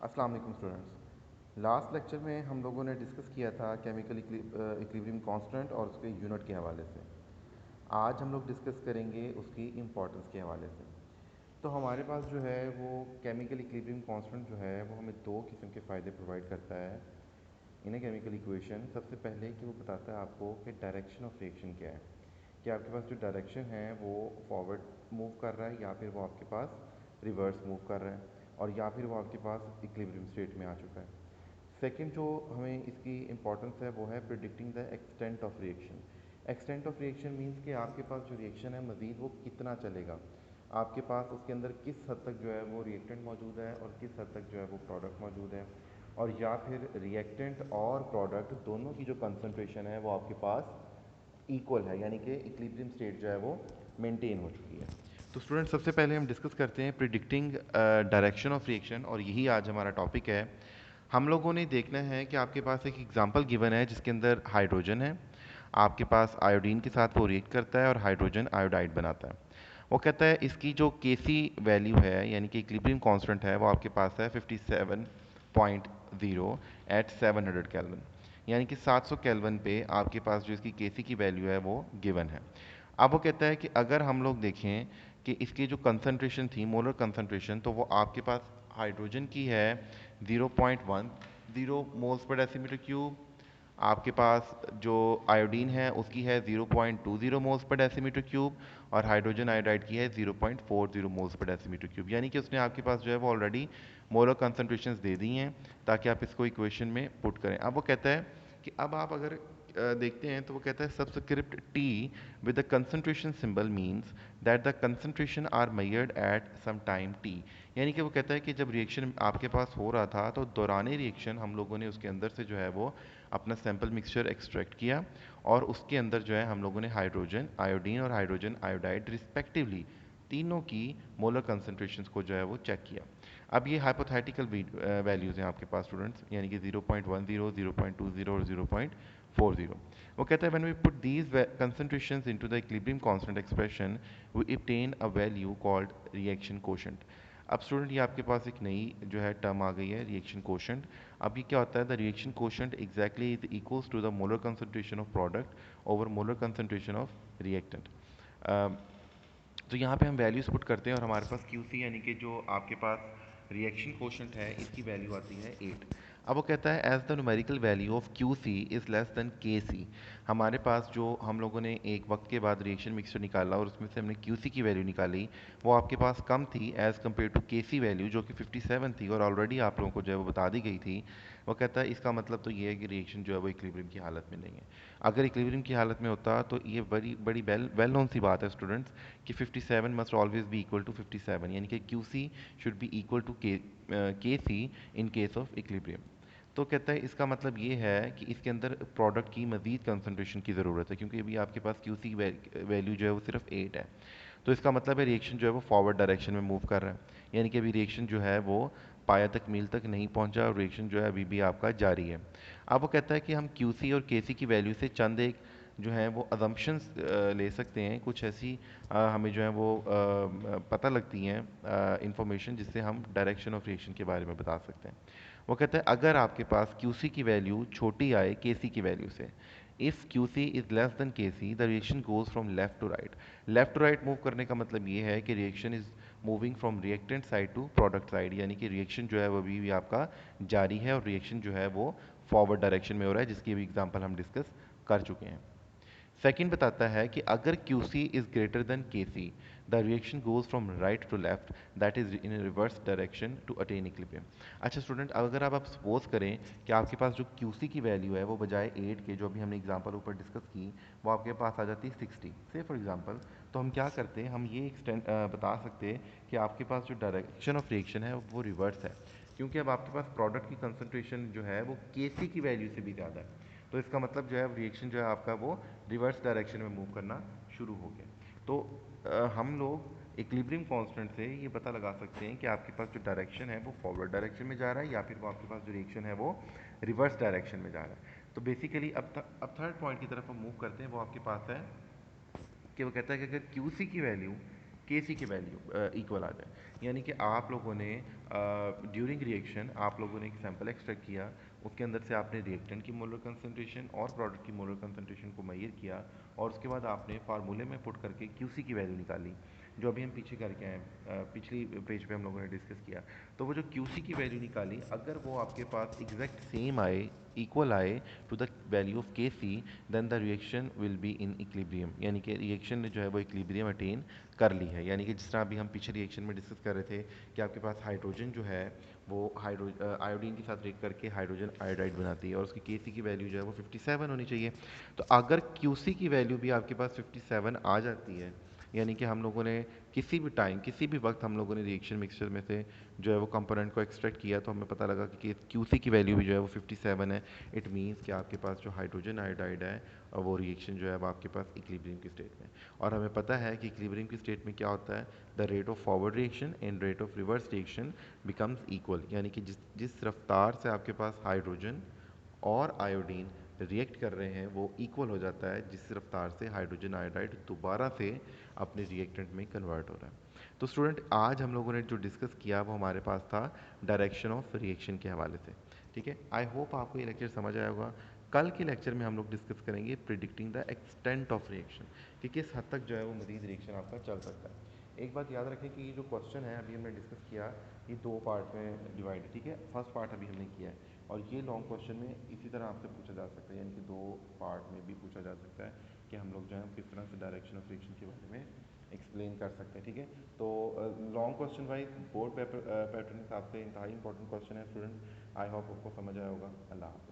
अस्सलाम वालेकुम students. Last lecture में हम लोगों ने डिस्कस किया था केमिकल इक्विलिब्रियम कांस्टेंट और उसके यूनिट के हवाले से। आज हम लोग डिस्कस करेंगे उसकी इम्पोर्टेंस के हवाले से। तो हमारे पास जो है वो केमिकल इक्विलिब्रियम कांस्टेंट जो है वो हमें दो किस्म के फ़ायदे प्रोवाइड करता है इन ए केमिकल इक्वेशन। सबसे पहले कि वो बताता है आपको कि डायरेक्शन ऑफ रिएक्शन क्या है, कि आपके पास जो डायरेक्शन है वो फॉरवर्ड मूव कर रहा है या फिर वो आपके पास रिवर्स मूव कर रहा है, और या फिर वो आपके पास इक्विलिब्रियम स्टेट में आ चुका है। सेकंड जो हमें इसकी इंपॉर्टेंस है वो है predicting the extent of reaction. Extent of reaction means कि आपके पास जो रिएक्शन है मज़ीद वो कितना चलेगा, आपके पास उसके अंदर किस हद तक जो है वो रिएक्टेंट मौजूद है और किस हद तक जो है वो प्रोडक्ट मौजूद है, और या फिर रिएक्टेंट और प्रोडक्ट दोनों की जो कंसनट्रेशन है वो आपके पास इक्वल है, यानी कि इक्विलिब्रियम स्टेट जो है वो मेंटेन हो चुकी है। तो स्टूडेंट सबसे पहले हम डिस्कस करते हैं प्रिडिक्टिंग डायरेक्शन ऑफ रिएक्शन, और यही आज हमारा टॉपिक है। हम लोगों ने देखना है कि आपके पास एक एग्जांपल गिवन है जिसके अंदर हाइड्रोजन है, आपके पास आयोडीन के साथ वो रिएक्ट करता है और हाइड्रोजन आयोडाइड बनाता है। वो कहता है इसकी जो केसी वैल्यू है यानी कि इक्विलिब्रियम कांस्टेंट है वो आपके पास है 57.0 एट 700 केल्विन, यानी कि 700 केल्विन पे आपके पास जो इसकी केसी की वैल्यू है वो गिवन है। अब वो कहता है कि अगर हम लोग देखें कि इसकी जो कंसंट्रेशन थी, मोलर कंसंट्रेशन, तो वो आपके पास हाइड्रोजन की है 0.10 मोल्स पर डेसीमीटर क्यूब, आपके पास जो आयोडीन है उसकी है 0.20 मोल्स पर डेसीमीटर क्यूब, और हाइड्रोजन आयोडाइड की है 0.40 मोल्स पर डेसीमीटर क्यूब। यानी कि उसने आपके पास जो है वो ऑलरेडी मोलर कंसंट्रेशंस दे दी हैं ताकि आप इसको इक्वेशन में पुट करें। अब वो कहता है कि अब आप अगर देखते हैं तो वो कहता है subscript T with the concentration symbol means that the concentration are measured at some time T. यानी कि वो कहता है कि जब रिएक्शन आपके पास हो रहा था तो दौरान रिएक्शन हम लोगों ने उसके अंदर से जो है वो अपना सैंपल मिक्सचर एक्सट्रैक्ट किया, और उसके अंदर जो है हम लोगों ने हाइड्रोजन आयोडीन और हाइड्रोजन आयोडाइड रिस्पेक्टिवली तीनों की मोलर कंसंट्रेशंस को जो है वो चेक किया। अब ये हाइपोथेटिकल वैल्यूज़ हैं आपके पास स्टूडेंट्स, यानी कि 0.10, 0.20 और 0.40। वो कहता है when we put these concentrations into the equilibrium constant expression we obtain a value called reaction quotient। अब स्टूडेंट ये आपके पास एक नई जो है टर्म आ गई है रिएक्शन कोशेंट। अब ये क्या होता है, the reaction quotient exactly is equals to the molar concentration of product over molar concentration of reactant. तो यहाँ पे हम वैल्यूज पुट करते हैं और हमारे पास QC यानी कि जो आपके पास रिएक्शन कोशेंट है इसकी वैल्यू आती है 8। अब वो कहता है as the numerical value of QC is less than KC। हमारे पास जो हम लोगों ने एक वक्त के बाद रिएक्शन मिक्सचर निकाला और उसमें से हमने QC की वैल्यू निकाली, वो आपके पास कम थी as compare to KC value जो कि 57 थी, और ऑलरेडी आप लोगों को जो है वो बता दी गई थी। वो कहता है इसका मतलब तो ये है कि रिएक्शन जो है वो इक्विलिब्रियम की हालत में नहीं है। अगर इक्विलिब्रियम की हालत में होता तो ये बड़ी बड़ी वेल नोन सी बात है स्टूडेंट्स कि 57 must always be equal to 57, यानी कि QC should be equal to KC in case of equilibrium. तो कहता है इसका मतलब ये है कि इसके अंदर प्रोडक्ट की मजीद कंसंट्रेशन की ज़रूरत है, क्योंकि अभी आपके पास QC वैल्यू जो है वो सिर्फ 8 है। तो इसका मतलब है रिएक्शन जो है वो फॉरवर्ड डायरेक्शन में मूव कर रहा है, यानी कि अभी रिएक्शन जो है वो पाया तक मील तक नहीं पहुंचा और रिएक्शन जो है अभी भी आपका जारी है। अब वो कहता है कि हम QC और KC की वैल्यू से चंद एक जो है वो अजम्पशंस ले सकते हैं, कुछ ऐसी हमें जो है वो पता लगती हैं इंफॉर्मेशन जिससे हम डायरेक्शन ऑफ रिएक्शन के बारे में बता सकते हैं। वो कहता है अगर आपके पास QC की वैल्यू छोटी आए KC की वैल्यू से, if QC is less than KC the reaction goes from left to right. Left to right move करने का मतलब ये है कि reaction is moving from reactant side to product side, यानी कि रिएक्शन जो है वो अभी भी आपका जारी है और रिएक्शन जो है वो फॉरवर्ड डायरेक्शन में हो रहा है, जिसकी भी एग्जांपल हम डिस्कस कर चुके हैं। सेकंड बताता है कि अगर QC is greater than KC the reaction goes from right to left, that is in reverse direction to attain equilibrium. अच्छा स्टूडेंट, अगर आप सपोज करें कि आपके पास जो QC की वैल्यू है वो बजाय 8 के, जो अभी हमने एग्जांपल ऊपर डिस्कस की, वो आपके पास आ जाती है 60 से फॉर एग्जांपल, तो हम क्या करते हैं, हम ये एक्सटेंड बता सकते हैं कि आपके पास जो डायरेक्शन ऑफ रिएक्शन है वो रिवर्स है, क्योंकि अब आपके पास प्रोडक्ट की कंसंट्रेशन जो है वो KC की वैल्यू से भी ज़्यादा है। तो इसका मतलब जो है रिएक्शन जो है आपका वो रिवर्स डायरेक्शन में मूव करना शुरू हो गया। तो हम लोग इक्विलिब्रियम कांस्टेंट से ये पता लगा सकते हैं कि आपके पास जो डायरेक्शन है वो फॉरवर्ड डायरेक्शन में जा रहा है या फिर वो आपके पास जो रिएक्शन है वो रिवर्स डायरेक्शन में जा रहा है। तो बेसिकली अब थर्ड पॉइंट की तरफ हम मूव करते हैं, वो आपके पास है कि वो कहता है कि अगर QC की वैल्यू के सी की वैल्यू इक्वल आ जाए। यानी कि आप लोगों ने ड्यूरिंग रिएक्शन आप लोगों ने एक सैंपल एक्सट्रैक्ट किया, उसके अंदर से आपने रिएक्टेंट की मोलर कंसंट्रेशन और प्रोडक्ट की मोलर कंसंट्रेशन को मेजर किया, और उसके बाद आपने फार्मूले में पुट करके क्यूसी की वैल्यू निकाली, जो अभी हम पीछे करके आए, पिछली पेज पे हम लोगों ने डिस्कस किया। तो वो जो क्यूसी की वैल्यू निकाली, अगर वो आपके पास एग्जैक्ट सेम आए, इक्वल आए to the value of K C, then the reaction will be in equilibrium, यानी कि रिएक्शन ने जो है वो इक्विलिब्रियम अटेन कर ली है। यानी कि जिस तरह अभी हम पीछे रिएक्शन में डिस्कस कर रहे थे कि आपके पास हाइड्रोजन जो है वो आयोडीन के साथ रिएक्ट करके हाइड्रोजन आयोडाइड बनाती है, और उसकी के सी की वैल्यू जो है वो 57 होनी चाहिए। तो अगर क्यू सी की वैल्यू भी आपके पास 57 आ जाती है, यानी कि हम लोगों ने किसी भी टाइम किसी भी वक्त हम लोगों ने रिएक्शन मिक्सचर में से जो है वो कंपोनेंट को एक्सट्रैक्ट किया, तो हमें पता लगा कि क्यूसी की वैल्यू भी जो है वो 57 है। इट मीन्स कि आपके पास जो हाइड्रोजन आयोडाइड है वो रिएक्शन जो है वो आपके पास इक्विलिब्रियम की स्टेट में। और हमें पता है कि इक्विलिब्रियम की स्टेट में क्या होता है, the rate of forward reaction and rate of reverse reaction becomes equal, यानी कि जिस जिस रफ्तार से आपके पास हाइड्रोजन और आयोडीन रिएक्ट कर रहे हैं वो इक्वल हो जाता है जिस रफ्तार से हाइड्रोजन आयोडाइड दोबारा से अपने रिएक्टेंट में कन्वर्ट हो रहा है। तो स्टूडेंट आज हम लोगों ने जो डिस्कस किया वो हमारे पास था डायरेक्शन ऑफ रिएक्शन के हवाले से। ठीक है, आई होप आपको ये लेक्चर समझ आया होगा। कल के लेक्चर में हम लोग डिस्कस करेंगे predicting the extent of reaction, कि किस हद तक जो है वो मजीद रिएक्शन आपका चल सकता है। एक बात याद रखें कि ये जो क्वेश्चन है अभी हमने डिस्कस किया, ये दो पार्ट में डिवाइड है। ठीक है, फर्स्ट पार्ट अभी हमने किया है, और ये लॉन्ग क्वेश्चन में इसी तरह आपसे पूछा जा सकता है, यानी कि दो पार्ट में भी पूछा जा सकता है कि हम लोग जो है किस तरह से डायरेक्शन ऑफ रिएक्शन के बारे में एक्सप्लेन कर सकते हैं। ठीक है, तो long question wise board paper pattern के हिसाब से इंतहाई इंपॉर्टेंट क्वेश्चन है स्टूडेंट। आई होप आपको समझ आया होगा। अल्लाह हाफ़िज़।